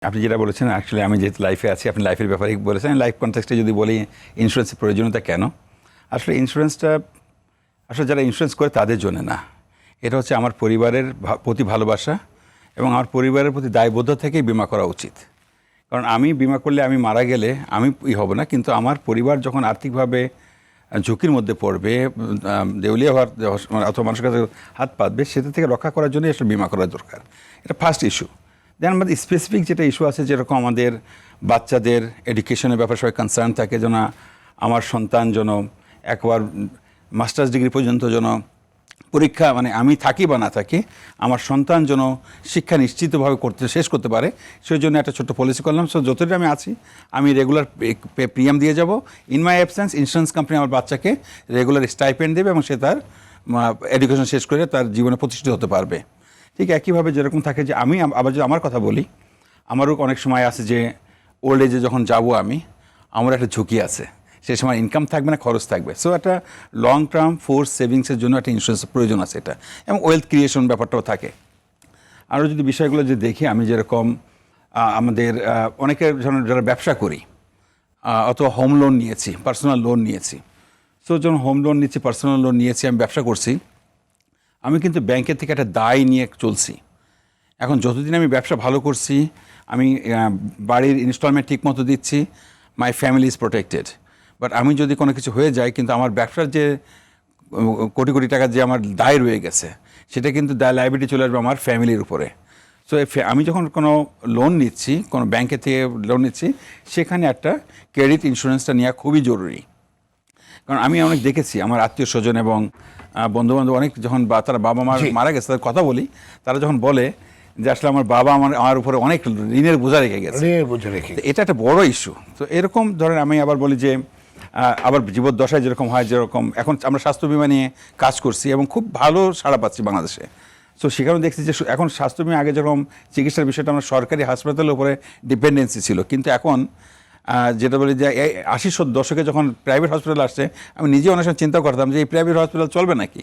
আপনি যেটা বলেছেন অ্যাকচুয়ালি আমি যেহেতু লাইফে আছি, আপনি লাইফের ব্যাপারে বলেছেন, লাইফ কনটেক্সটে যদি বলি ইন্স্যুরেন্সের প্রয়োজনীয়তা কেন, আসলে ইন্স্যুরেন্সটা আসলে যারা ইন্স্যুরেন্স করে তাদের জন্য না, এটা হচ্ছে আমার পরিবারের প্রতি ভালোবাসা এবং আমার পরিবারের প্রতি দায়বদ্ধ থেকেই বিমা করা উচিত। কারণ আমি বিমা করলে আমি মারা গেলে আমি হব না, কিন্তু আমার পরিবার যখন আর্থিকভাবে ঝুঁকির মধ্যে পড়বে, দেউলিয়া হওয়ার অথবা মানুষের কাছে হাত পাতবে, সেটা থেকে রক্ষা করার জন্যই আসলে বিমা করা দরকার। এটা ফার্স্ট ইস্যু। দেন আমাদের স্পেসিফিক যেটা ইস্যু আছে, যেরকম আমাদের বাচ্চাদের এডুকেশনের ব্যাপারে সবাই কনসার্ন থাকে, যেন আমার সন্তান যেন একবার মাস্টার্স ডিগ্রি পর্যন্ত যেন পরীক্ষা, মানে আমি থাকি বা না থাকি, আমার সন্তান যেন শিক্ষা নিশ্চিতভাবে শেষ করতে পারে, সেই জন্য একটা ছোট্ট পলিসি করলাম। সো যতটা আমি আছি আমি রেগুলার প্রিমিয়াম দিয়ে যাব। In my absence insurance company আমার বাচ্চাকে রেগুলার স্টাইপেন্ড দেবে এবং সে তার এডুকেশন শেষ করে তার জীবনে প্রতিষ্ঠিত হতে পারবে। ঠিক একইভাবে যেরকম থাকে যে আমি আবার যদি আমার কথা বলি, আমারও অনেক সময় আছে যে ওল্ড এজে যখন যাব আমি, আমার একটা ঝুঁকি আছে, সেই সময় ইনকাম থাকবে না, খরচ থাকবে। সো একটা লং টার্ম ফোর্স সেভিংসের জন্য একটা ইন্স্যুরেন্সের প্রয়োজন আছে এটা, এবং ওয়েলথ ক্রিয়েশন ব্যাপারটাও থাকে। আরও যদি বিষয়গুলো যদি দেখি, আমি যেরকম আমাদের অনেকের যারা ব্যবসা করি অথবা হোম লোন নিয়েছি, পার্সোনাল লোন নিয়েছি, সো যখন হোম লোন নিচ্ছি, পার্সোনাল লোন নিয়েছি, আমি ব্যবসা করছি, আমি কিন্তু ব্যাংকের থেকে একটা দায় নিয়ে চলছি। এখন যতদিন আমি ব্যবসা ভালো করছি, আমি বাড়ির ইনস্টলমেন্ট ঠিক মতো দিচ্ছি, my family is protected. But আমি যদি কোনো কিছু হয়ে যায়, কিন্তু আমার ব্যবসার যে কোটি কোটি টাকার যে আমার দায় রয়ে গেছে, সেটা কিন্তু দায় লায়াবিলিটি চলে আসবে আমার ফ্যামিলির উপরে। সো আমি যখন কোনো লোন নিচ্ছি, কোনো ব্যাংকে থেকে লোন নিচ্ছি, সেখানে একটা ক্রেডিট ইন্স্যুরেন্সটা নেওয়া খুবই জরুরি। কারণ আমি অনেক দেখেছি আমার আত্মীয় স্বজন এবং বন্ধুবান্ধব অনেক যখন তারা বাবা মা মারা গেছে, তাদের কথা বলি, তারা যখন বলে যে আসলে আমার বাবা আমার উপরে অনেক ঋণের বোঝা রেখে গেছে, এটা একটা বড় ইস্যু। তো এরকম ধরেন আমি আবার বলি যে আবার জীবদ্দশায় যেরকম হয়, যেরকম এখন আমরা স্বাস্থ্য বিমা নিয়ে কাজ করছি এবং খুব ভালো সাড়া পাচ্ছি বাংলাদেশে। সো সেখানেও দেখছি যে এখন স্বাস্থ্য বিমা, আগে যেরকম চিকিৎসার বিষয়টা আমরা সরকারি হাসপাতালের উপরে ডিপেন্ডেন্সি ছিল, কিন্তু এখন যেটা বলি যে এই 80 দশকে যখন প্রাইভেট হসপিটাল আসছে, আমি নিজে অনেক সময় চিন্তা করতাম যে এই প্রাইভেট হসপিটাল চলবে নাকি,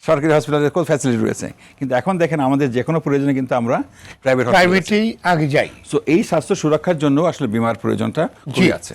সরকারি হসপিটালের কোন ফ্যাসিলিটি রয়েছে। কিন্তু এখন দেখেন আমাদের যে কোনো প্রয়োজনে কিন্তু আমরা প্রাইভেটেই আগে যাই। সো এই স্বাস্থ্য সুরক্ষার জন্য আসলে বিমার প্রয়োজনটা খুবই আছে।